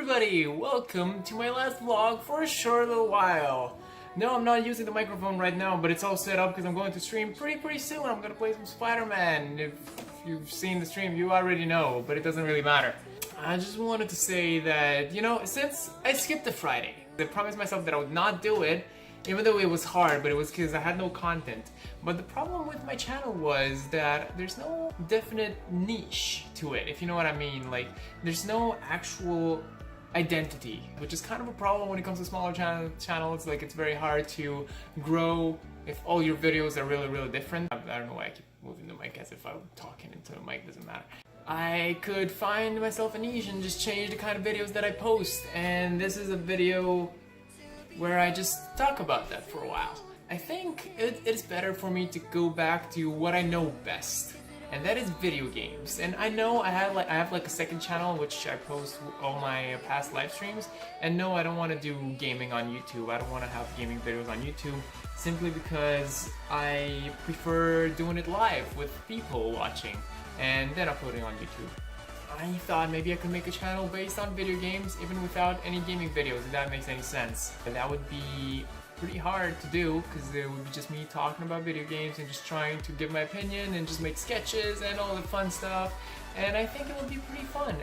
everybody! Welcome to my last vlog for a short little while. No, I'm not using the microphone right now, but it's all set up because I'm going to stream pretty soon. I'm gonna play some Spider-Man. If you've seen the stream, you already know, but it doesn't really matter. I just wanted to say that, since I skipped the Friday, I promised myself that I would not do it, even though it was hard, but it was because I had no content. But the problem with my channel was that there's no definite niche to it, if you know what I mean. Like, there's no actual identity, which is kind of a problem when it comes to smaller channels. Like, it's very hard to grow if all your videos are really different. I don't know why I keep moving the mic as if I'm talking into the mic, doesn't matter. I could find myself a niche and just change the kind of videos that I post, and this is a video where I just talk about that for a while. I think it's better for me to go back to what I know best, and that is video games. And I know I have like a second channel which I post all my past live streams, and no, I don't want to do gaming on YouTube. I don't want to have gaming videos on YouTube simply because I prefer doing it live with people watching and then uploading on YouTube. I thought maybe I could make a channel based on video games even without any gaming videos, if that makes any sense. But that would be pretty hard to do because it would be just me talking about video games and just trying to give my opinion and just make sketches and all the fun stuff, and I think it would be pretty fun.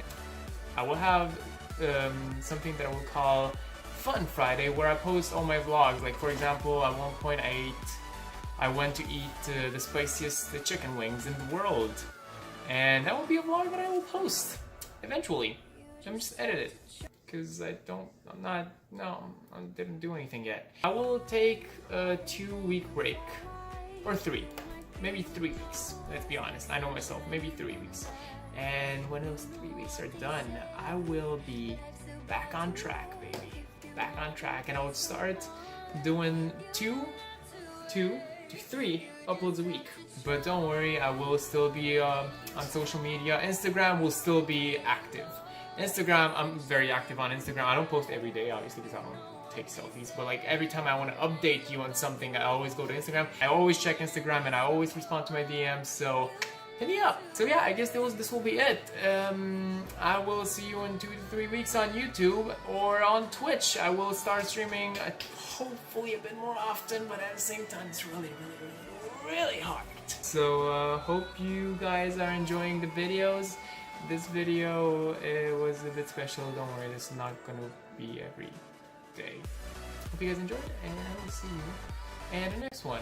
I will have something that I will call Fun Friday, where I post all my vlogs. Like, for example, at one point I went to eat the spiciest chicken wings in the world. And that will be a vlog that I will post eventually. I'm just edit it because I didn't do anything yet. I will take a 2-week break, or 3, maybe 3 weeks. Let's be honest. I know myself. Maybe 3 weeks. And when those 3 weeks are done, I will be back on track, baby. Back on track, and I will start doing 2 to 3 uploads a week. But don't worry, I will still be on social media. Instagram will still be active. Instagram, I'm very active on Instagram. I don't post every day, obviously, because I don't take selfies. But like, every time I want to update you on something, I always go to Instagram. I always check Instagram, and I always respond to my DMs. So hit me up. So yeah, I guess this will be it. I will see you in 2 to 3 weeks on YouTube or on Twitch. I will start streaming hopefully a bit more often, but at the same time it's really hard. So hope you guys are enjoying the videos. This video, it was a bit special. Don't worry, this is not gonna be every day. Hope you guys enjoyed, and I will see you in the next one.